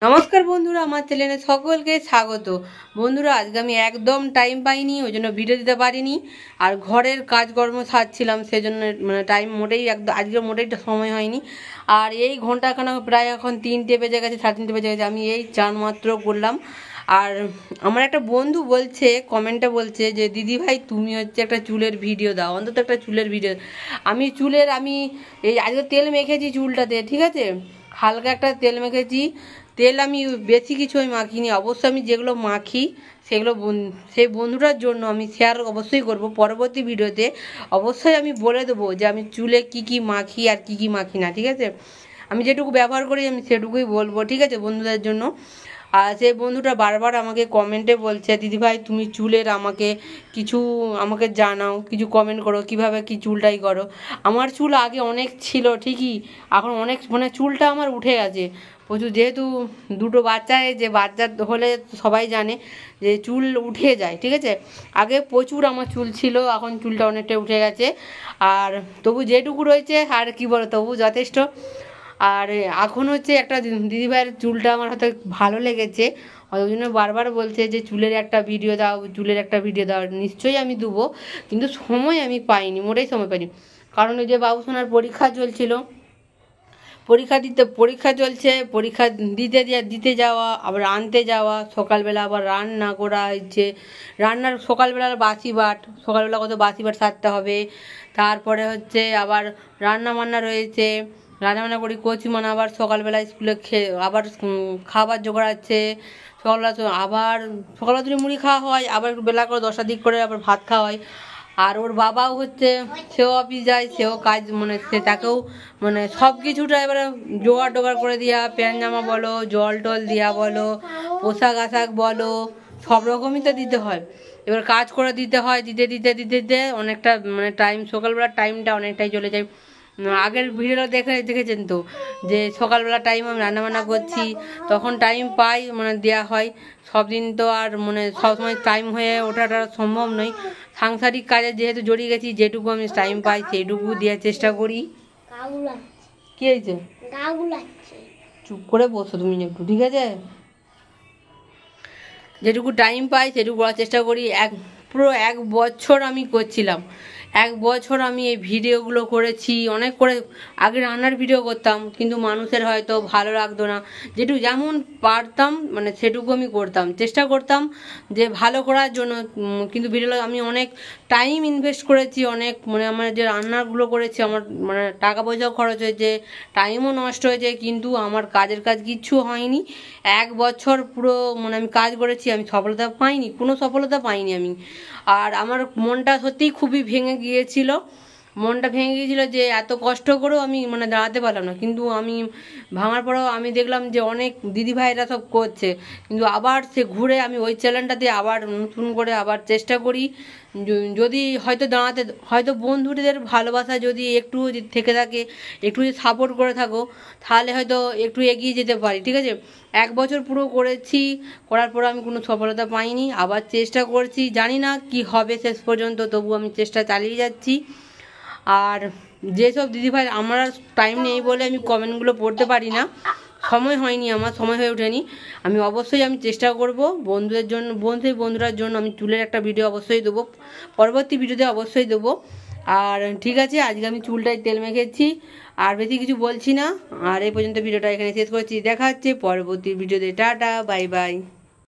নমস্কার বন্ধুরা, আমার চ্যানেলে সকলকে স্বাগত। বন্ধুরা, আজকে আমি একদম টাইম পাইনি, ওই জন্য ভিডিও দিতে পারিনি। আর ঘরের কাজকর্ম সারছিলাম, সেজন্য টাইম মোটেই আজকে মোটেই সময় হয়নি। আর এই ঘন্টাখানা প্রায় এখন 3টে বেজে গেছে, 3:30 বেজে গেছে। আমি এই চান মাত্র করলাম। আর আমার একটা বন্ধু বলছে, কমেন্টে বলছে যে দিদি ভাই তুমি হচ্ছে একটা চুলের ভিডিও দাও, অন্তত একটা চুলের ভিডিও। আমি এই আজকে তেল মেখেছি চুলটাতে, ঠিক আছে, হালকা একটা তেল মেখেছি। তেল আমি বেশি কিছু আমি মাখিনি। অবশ্যই আমি যেগুলো মাখি সেগুলো সেই বন্ধুটার জন্য আমি শেয়ার অবশ্যই করব পরবর্তী ভিডিওতে। অবশ্যই আমি বলে দেবো যে আমি চুলে কি কি মাখি আর কি কি মাখি না, ঠিক আছে। আমি যেটুকু ব্যবহার করি আমি সেটুকুই বলবো, ঠিক আছে, বন্ধুদের জন্য। আর সেই বন্ধুটা বারবার আমাকে কমেন্টে বলছে দিদিভাই তুমি চুলের আমাকে জানাও, কিছু কমেন্ট করো, কিভাবে কি চুলটাই করো। আমার চুল আগে অনেক ছিল ঠিকই, এখন অনেক চুলটা আমার উঠে গেছে প্রচুর। যেহেতু দুটো বাচ্চা হলে সবাই জানে যে চুল উঠে যায়, ঠিক আছে। আগে প্রচুর আমার চুল ছিল, এখন চুলটা অনেকটা উঠে গেছে। আর তবু যেটুকু রয়েছে আর কি বলো, তবু যথেষ্ট। আর এখন হচ্ছে একটা দিদিভাইয়ের চুলটা আমার হয়তো ভালো লেগেছে, ওই জন্য বারবার বলছে যে চুলের একটা ভিডিও দাও, চুলের একটা ভিডিও দাও। নিশ্চয়ই আমি দেবো, কিন্তু সময় আমি পাইনি, মোটেই সময় পাইনি। কারণ ওই যে বাবুসোনার পরীক্ষা চলছিল, পরীক্ষা চলছে, পরীক্ষা দিতে যাওয়া, আবার আনতে যাওয়া, সকালবেলা আবার রান্না করা হচ্ছে। সকালবেলা কত বাসি বাট সারতে হবে। তারপরে হচ্ছে আবার রান্না রয়েছে, রান্নাবান্না করি, কচি আবার সকালবেলা স্কুলে আবার খাবার জোগাড় আছে। সকালবেলা তুমি মুড়ি খাওয়া হয়, আবার একটু বেলা করে 10টার দিক করে আবার ভাত খাওয়া হয়। আর ওর বাবাও হচ্ছে, সেও অফিস যায়, সেও কাজ তাকেও সব কিছুটা এবারে জোগাড় করে দেওয়া, প্যান্ট জামা বলো, জল টল দেওয়া বলো, পোশাক আশাক বলো, সব রকমই তো দিতে হয়। এবার কাজ করে দিতে হয়, দিতে অনেকটা সকালবেলার টাইমটা অনেকটাই চলে যায়। আগের ভিডিওটা দেখেছেন তো, যে সকালবেলা টাইম আমি রান্নাবান্না করছি, তখন টাইম পাই দেওয়া হয়। সব দিন তো আর সবসময় টাইম হয়ে ওঠাটা সম্ভব নয়। সাংসারিক কাজে যেহেতু জড়িয়ে গেছি, যেটুকু আমি টাইম পাই সেইটুকু দেওয়ার চেষ্টা করি। কি হয়েছে? চুপ করে বসো তুমি একটু, ঠিক আছে। যেটুকু টাইম পাই সেটুকু করার চেষ্টা করি। পুরো 1 বছর আমি করছিলাম, 1 বছর আমি এই ভিডিওগুলো করেছি। আগে রান্নার ভিডিও করতাম, কিন্তু মানুষের হয়তো ভালো লাগতো না। যেমন পারতাম সেটুকু আমি করতাম, চেষ্টা করতাম যে ভালো করার জন্য। কিন্তু ভিডিও আমি অনেক টাইম ইনভেস্ট করেছি, অনেক আমার যে রান্নাগুলো করেছি, আমার টাকা পয়সাও খরচ হয়েছে, টাইমও নষ্ট হয়েছে, কিন্তু আমার কাজ কিচ্ছু হয়নি। 1 বছর পুরো আমি কাজ করেছি, আমি সফলতা পাইনি, কোনো সফলতা পাইনি আমি। আর আমার মনটা সত্যিই খুবই ভেঙে গিয়েছিল যে এত কষ্ট করেও আমি দাঁড়াতে পারলাম না। কিন্তু আমি ভাঙার পরেও আমি দেখলাম যে অনেক দিদিভাইরা সব করছে, কিন্তু আবার সে ঘুরে আমি ওই চ্যানেলটাতে আবার নতুন করে আবার চেষ্টা করি। যদি হয়তো বন্ধুদের ভালোবাসা যদি একটু থেকে থাকে, একটু যদি সাপোর্ট করে থাকো, তাহলে হয়তো একটু এগিয়ে যেতে পারি, ঠিক আছে। 1 বছর পুরো করেছি, করার পর আমি কোনো সফলতা পাইনি। আবার চেষ্টা করছি, জানি না কি হবে শেষ পর্যন্ত, তবু আমি চেষ্টা চালিয়ে যাচ্ছি। আর যেসব দিদিভাই, আমার টাইম নেই বলে আমি কমেন্টগুলো পড়তে পারি না, সময় হয়নি, আমার সময় হয়ে ওঠেনি। আমি অবশ্যই চেষ্টা করব বন্ধুরার জন্য আমি চুলের একটা ভিডিও অবশ্যই দেবো, পরবর্তী ভিডিওতে অবশ্যই দেবো। আর ঠিক আছে, আজকে আমি চুলটায় তেল মেখেছি, আর বেশি কিছু বলছি না। আর এই পর্যন্ত ভিডিওটা এখানে শেষ করছি। দেখা হচ্ছে পরবর্তী ভিডিওতে। Tata, bye bye.